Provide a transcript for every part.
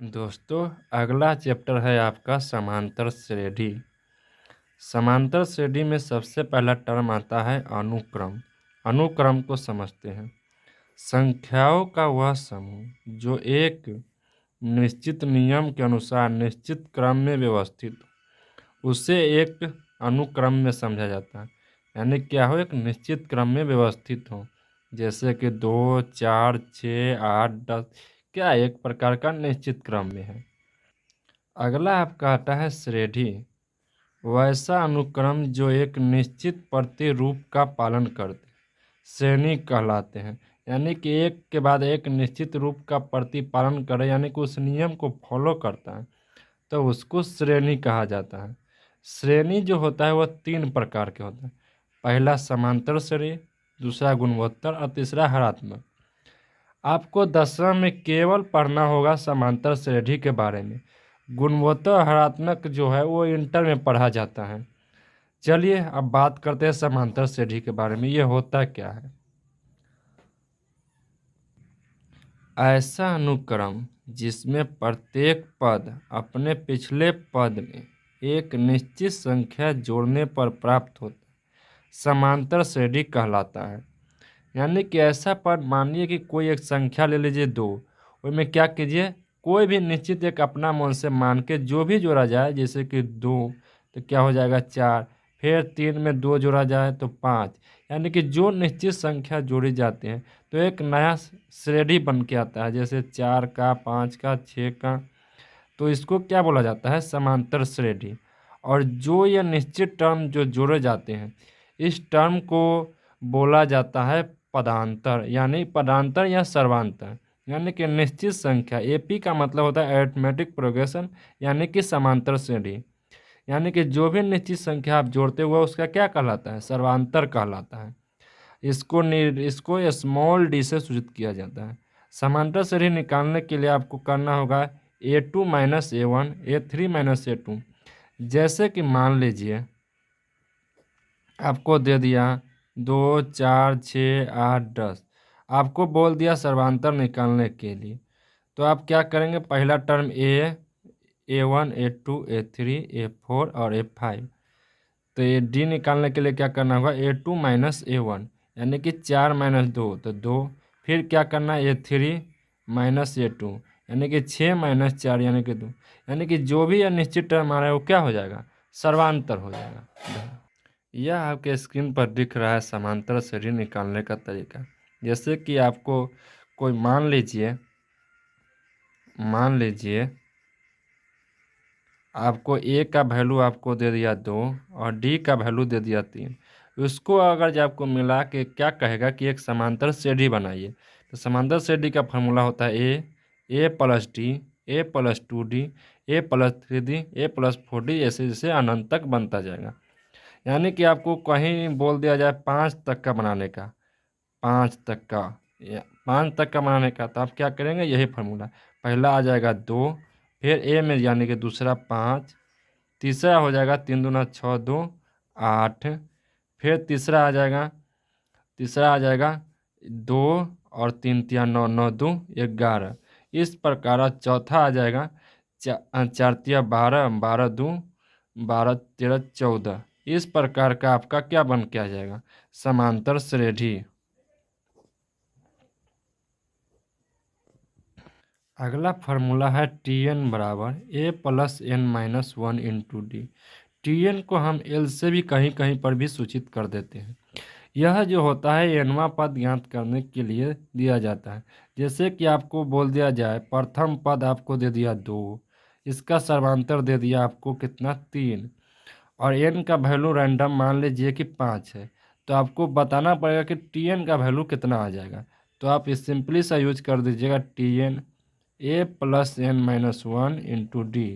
दोस्तों, अगला चैप्टर है आपका समांतर श्रेणी। समांतर श्रेणी में सबसे पहला टर्म आता है अनुक्रम। अनुक्रम को समझते हैं। संख्याओं का वह समूह जो एक निश्चित नियम के अनुसार निश्चित क्रम में व्यवस्थित हो, उसे एक अनुक्रम में समझा जाता है। यानी क्या हो, एक निश्चित क्रम में व्यवस्थित हो, जैसे कि 2, 4, 6, 8, 10 क्या एक प्रकार का निश्चित क्रम में है। अगला आपका आता है श्रेणी। वैसा अनुक्रम जो एक निश्चित प्रतिरूप का पालन करते श्रेणी कहलाते हैं। यानी कि एक के बाद एक निश्चित रूप का प्रतिपालन करे, यानी कि उस नियम को फॉलो करता है, तो उसको श्रेणी कहा जाता है। श्रेणी जो होता है वह 3 प्रकार के होता है। पहला समांतर श्रेणी, दूसरा गुणवत्तर और तीसरा हरात्मक। आपको 10वां में केवल पढ़ना होगा समांतर श्रेणी के बारे में। गुणवत्तर हरात्मक जो है वो इंटर में पढ़ा जाता है। चलिए अब बात करते हैं समांतर श्रेणी के बारे में। ये होता क्या है? ऐसा अनुक्रम जिसमें प्रत्येक पद अपने पिछले पद में एक निश्चित संख्या जोड़ने पर प्राप्त होता है, समांतर श्रेणी कहलाता है। यानी कि ऐसा पद, मानिए कि कोई एक संख्या ले लीजिए 2, उसमें क्या कीजिए, कोई भी निश्चित एक अपना मन से मान के जो भी जोड़ा जाए, जैसे कि 2 तो क्या हो जाएगा 4, फिर 3 में 2 जोड़ा जाए तो 5। यानी कि जो निश्चित संख्या जोड़ी जाती है तो एक नया श्रेणी बन के आता है, जैसे 4 का, 5 का, 6 का। तो इसको क्या बोला जाता है? समांतर श्रेणी। और जो ये निश्चित टर्म जो जोड़े जाते हैं, इस टर्म को बोला जाता है पदांतर, यानी पदांतर या सर्वांतर। यानी कि निश्चित संख्या, एपी का मतलब होता है अरिथमेटिक प्रोग्रेशन, यानी कि समांतर श्रेणी। यानी कि जो भी निश्चित संख्या आप जोड़ते हुए उसका क्या कहलाता है? सर्वांतर कहलाता है। इसको स्मॉल डी से सूचित किया जाता है। समांतर श्रेणी निकालने के लिए आपको करना होगा a2 minus a1, a3 minus a2। जैसे कि मान लीजिए आपको दे दिया 2, 4, 6, 8, 10, आपको बोल दिया सर्वांतर निकालने के लिए। तो आप क्या करेंगे? पहला term a1, a2, a3, a4 और a5। तो ये डी निकालने के लिए क्या करना होगा? a2 माइनस a1, यानी कि 4 माइनस 2 तो 2। फिर क्या करना है? a3 माइनस a2, यानी कि 6 माइनस 4 यानी कि 2। यानी कि जो भी यह निश्चित टर्म आ रहा है वो क्या हो जाएगा? सर्वांतर हो जाएगा। यह आपके स्क्रीन पर दिख रहा है समांतर श्रेणी निकालने का तरीका। जैसे कि आपको कोई मान लीजिए आपको ए का वैल्यू आपको दे दिया 2 और डी का वैल्यू दे दिया 3। उसको अगर जब आपको मिला के क्या कहेगा कि एक समांतर श्रेणी बनाइए, तो समांतर श्रेणी का फॉर्मूला होता है ए प्लस डी, ए प्लस 2d, ए प्लस 3d, ए प्लस 4d, ऐसे जैसे अनंत तक बनता जाएगा। यानी कि आपको कहीं बोल दिया जाए 5 तक का बनाने का, 5 तक का या 5 तक का बनाने का, तो आप क्या करेंगे? यही फार्मूला। पहला आ जाएगा 2, फिर ए में यानी कि दूसरा 5, तीसरा हो जाएगा 3 दूना 6, 2 8, फिर तीसरा आ जाएगा 2 और 3 तिया 9, 9 2 11। इस प्रकार चौथा आ जाएगा 4 तिया 12, 12 2 12 13 14। इस प्रकार का आपका क्या बन के आ जाएगा? समांतर श्रेणी। अगला फार्मूला है Tn बराबर a plus n minus 1 into D. Tn को हम L से भी कहीं कहीं पर भी सूचित कर देते हैं। यह जो होता है nवां पद ज्ञात करने के लिए दिया जाता है। जैसे कि आपको बोल दिया जाए प्रथम पद आपको दे दिया 2, इसका सर्वांतर दे दिया आपको कितना? 3, और n का वैल्यू रैंडम मान लीजिए कि 5 है, तो आपको बताना पड़ेगा कि Tn का वैल्यू कितना आ जाएगा। तो आप इस सिंपली सा यूज कर दीजिएगा Tn a plus n minus 1 into D,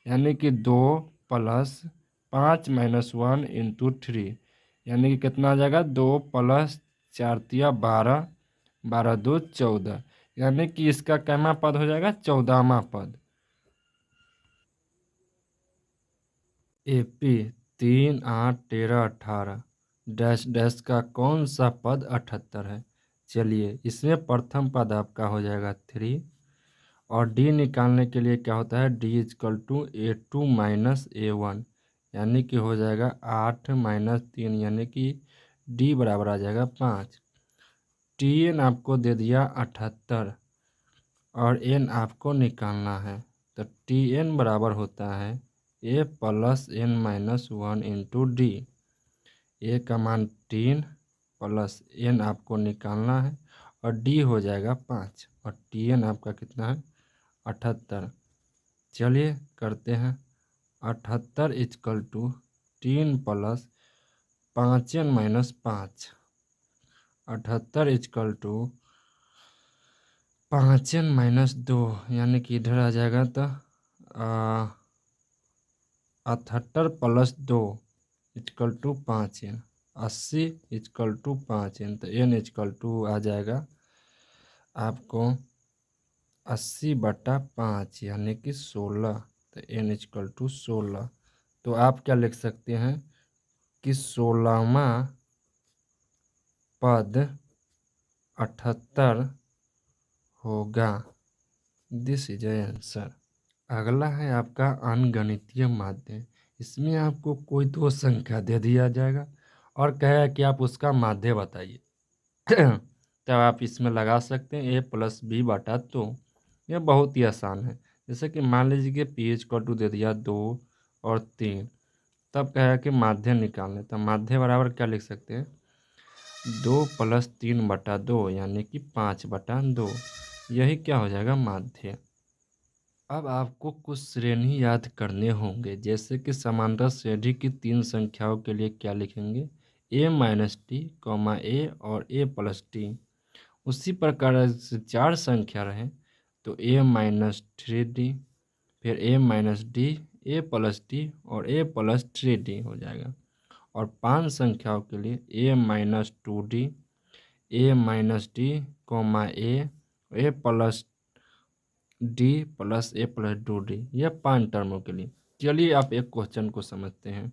यानी कि 2 प्लस 5 माइनस 1 इंटू 3, यानी कि कितना आ जाएगा? 2 प्लस 4 तिया 12, 12 2 14, यानी कि इसका कैमा पद हो जाएगा? 14वां पद। AP 3 8 13 18 डैश डैश का कौन सा पद 78 है? चलिए इसमें प्रथम पद आपका हो जाएगा 3, और डी निकालने के लिए क्या होता है, D is equal to A2 minus A1, यानी कि हो जाएगा 8 माइनस 3, यानी कि डी बराबर आ जाएगा 5। Tn आपको दे दिया 78 और n आपको निकालना है, तो Tn बराबर होता है A plus n minus 1 into D. A का मान 3 प्लस n आपको निकालना है और डी हो जाएगा 5 और Tn आपका कितना है 78। चलिए करते हैं। 78 equal to 3 plus 5n minus 5। 78 equal to 5n minus 2, यानी कि इधर आ जाएगा तो 78 plus 2 equal to 5n। 80 equal to 5n, तो n इजकल टू आ जाएगा आपको 80/5, यानी कि 16, तो n इजकल टू 16। तो आप क्या लिख सकते हैं कि 16वां पद 78 होगा। This is A answer. अगला है आपका अंगणितीय माध्य। इसमें आपको कोई दो संख्या दे दिया जाएगा और कहेगा कि आप उसका माध्य बताइए। तब आप इसमें लगा सकते हैं a+b/2। यह बहुत ही आसान है। जैसे कि मान लीजिए कि p= दे दिया 2 और 3, तब कहेगा कि माध्य निकालने, तब माध्य बराबर क्या लिख सकते हैं, 2 + 3/2, यानी कि 5/2। यही क्या हो जाएगा, माध्य। अब आपको कुछ श्रेणी याद करने होंगे, जैसे कि समांतर श्रेणी की 3 संख्याओं के लिए क्या लिखेंगे, a-t, a और a+t। उसी प्रकार से 4 संख्या रहे तो a-3d, फिर a-d, a+d और a+3d हो जाएगा। और 5 संख्याओं के लिए a-2d, a-d, a+d+a+2d, यह 5 टर्मों के लिए। चलिए आप एक क्वेश्चन को समझते हैं।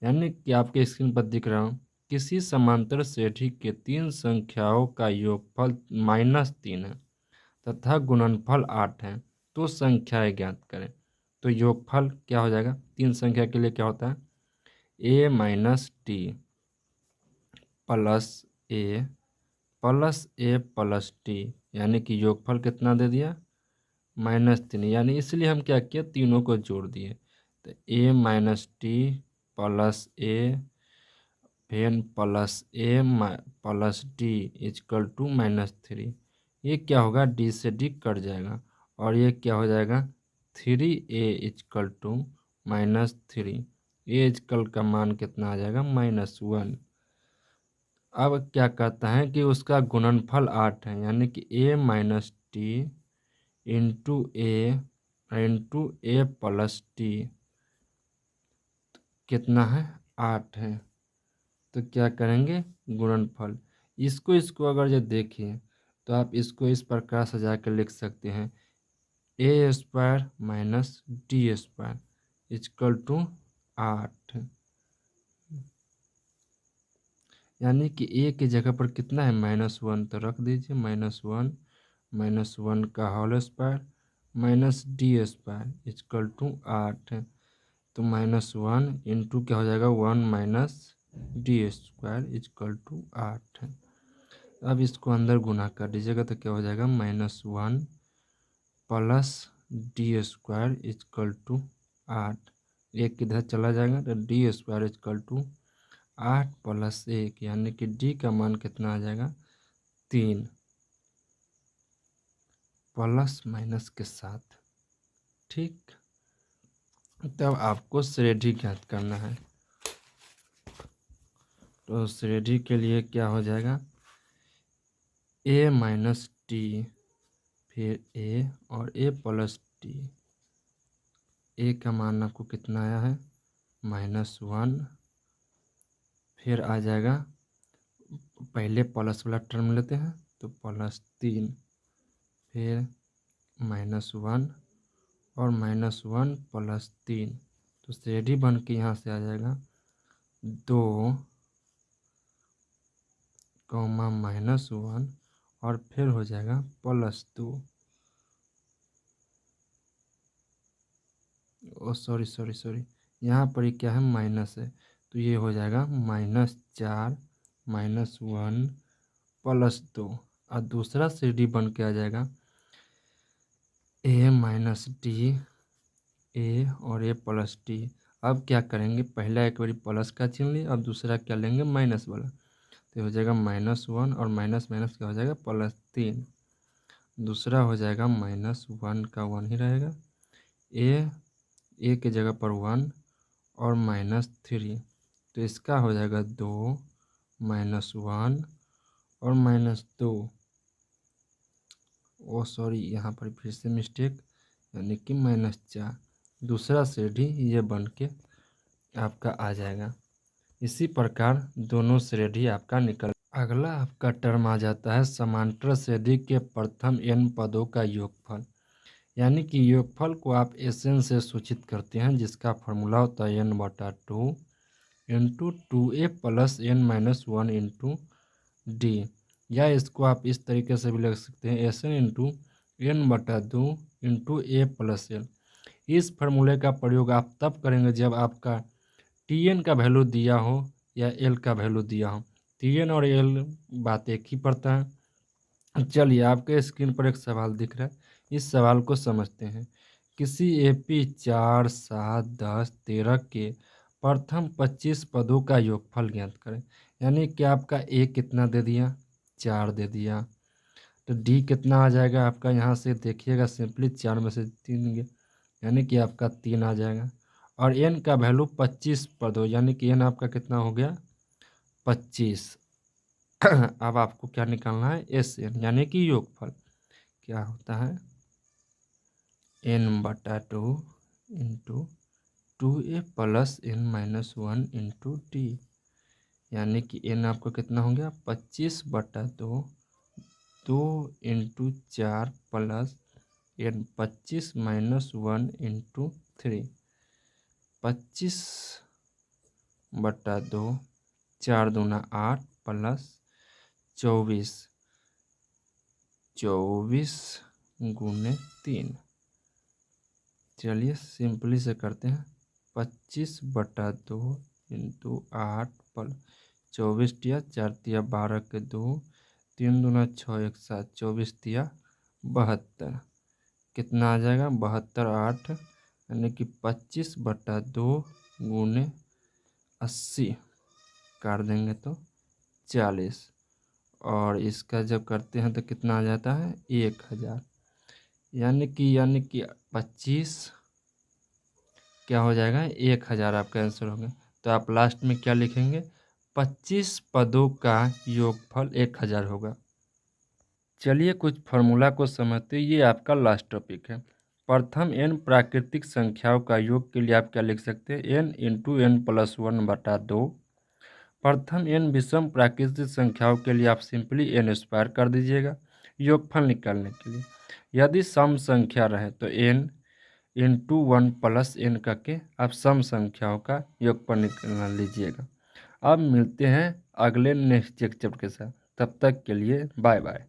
यानी कि आपके स्क्रीन पर दिख रहा हूँ, किसी समांतर श्रेणी के 3 संख्याओं का योगफल -3 है तथा गुणनफल 8 है, तो संख्याएं ज्ञात करें। तो योगफल क्या हो जाएगा, 3 संख्या के लिए क्या होता है, a-t प्लस a+t, यानी कि योगफल कितना दे दिया, -3, यानी इसलिए हम क्या किया, तीनों को जोड़ दिए। तो a-t प्लस a फिर प्लस a+d इजकल टू -3। ये क्या होगा, d से d कट जाएगा और ये क्या हो जाएगा, 3a is equal to -3। a is equal का मान कितना आ जाएगा, -1। अब क्या कहता है कि उसका गुणनफल 8 है, यानी कि a-t इंटू a+t कितना है, 8 है। तो क्या करेंगे, गुणनफल। इसको अगर ये देखिए तो आप इसको इस प्रकार सजा कर लिख सकते हैं, a² minus d² equal to 8, यानी कि a की जगह पर कितना है, -1, तो रख दीजिए -1 का whole square minus d² equal to 8। तो -1 इंटू क्या हो जाएगा, 1 माइनस d² इजकल टू 8। अब इसको अंदर गुना कर दीजिएगा तो क्या हो जाएगा, -1 प्लस d² इजकल टू 8। एक किधर चला जाएगा तो d² इजकल टू 8 + 1, यानी कि d का मान कितना आ जाएगा, 3 प्लस माइनस के साथ। ठीक, तब आपको श्रेणी ज्ञात करना है। तो श्रेणी के लिए क्या हो जाएगा, a-t फिर a और a+t। a का मान आपको कितना आया है, -1, फिर आ जाएगा, पहले प्लस वाला टर्म लेते हैं तो +3, फिर -1 और -1 + 3, तो श्रेणी बन के यहाँ से आ जाएगा 2, -1 और फिर हो जाएगा +2। सॉरी, यहाँ पर ही क्या है, माइनस है, तो ये हो जाएगा -4 -1 +2 और दूसरा CD बन के आ जाएगा A माइनस डी ए और A प्लस डी। अब क्या करेंगे, पहला एक बारी प्लस का चिन्ह लिए, अब दूसरा क्या लेंगे, माइनस वाला, तो हो जाएगा -1 और माइनस माइनस क्या हो जाएगा, +3। दूसरा हो जाएगा -1 का 1 ही रहेगा, ए के जगह पर 1 और -3, तो इसका हो जाएगा 2 -1 और -2। सॉरी, यहाँ पर फिर से मिस्टेक, यानी कि -4। दूसरा CD ये बन के आपका आ जाएगा। इसी प्रकार दोनों श्रेणी आपका निकल। अगला आपका टर्म आ जाता है समांतर श्रेणी के प्रथम n पदों का योगफल, यानी कि योगफल को आप Sn से सूचित करते हैं, जिसका फॉर्मूला होता है n/2 into 2a + n-1 into D, या इसको आप इस तरीके से भी लिख सकते हैं Sn into n/2 into a + l। इस फार्मूले का प्रयोग आप तब करेंगे जब आपका Tn का वैल्यू दिया हो या L का वैल्यू दिया हो। Tn और L बात एक ही पड़ता है। चलिए, आपके स्क्रीन पर एक सवाल दिख रहा है, इस सवाल को समझते हैं। किसी AP 4, 7, 10, 13 के प्रथम 25 पदों का योगफल ज्ञात करें। यानी कि आपका A कितना दे दिया, 4 दे दिया, तो D कितना आ जाएगा आपका, यहाँ से देखिएगा सिंपली 4 में से 3 गए, यानी कि आपका 3 आ जाएगा। और n का वैल्यू 25 पर दो, यानी कि n आपका कितना हो गया, 25। अब आपको क्या निकालना है, Sn, यानी कि योगफल क्या होता है, n/2 into 2a + n-1 into D, यानी कि n आपको कितना हो गया, 25/2, 2 इंटू 4 + n 25 - 1 इंटू 3, 25/2, 4 दूना 8 + 24, 24 × 3। चलिए सिंपली से करते हैं, 25/2 इंटू 8 + 24 × 4 × 12 के 2, 3 दूना 6 1 7, 24 × 72, कितना आ जाएगा, 72 8, यानी कि 25/2 × 80 काट देंगे तो 40, और इसका जब करते हैं तो कितना आ जाता है, 1000, यानी कि 25 क्या हो जाएगा, 1000 आपका आंसर होगा। तो आप लास्ट में क्या लिखेंगे, 25 पदों का योगफल 1000 होगा। चलिए कुछ फार्मूला को समझते हैं, ये आपका लास्ट टॉपिक है। प्रथम n प्राकृतिक संख्याओं का योग के लिए आप क्या लिख सकते हैं, n इंटू n+1/2। प्रथम n विषम प्राकृतिक संख्याओं के लिए आप सिंपली n² कर दीजिएगा योगफल निकालने के लिए। यदि सम संख्या रहे तो n इंटू 1 + n करके आप सम संख्याओं का योगफल निकाल लीजिएगा। अब मिलते हैं अगले नेक्स्ट चैप्टर के साथ, तब तक के लिए बाय बाय।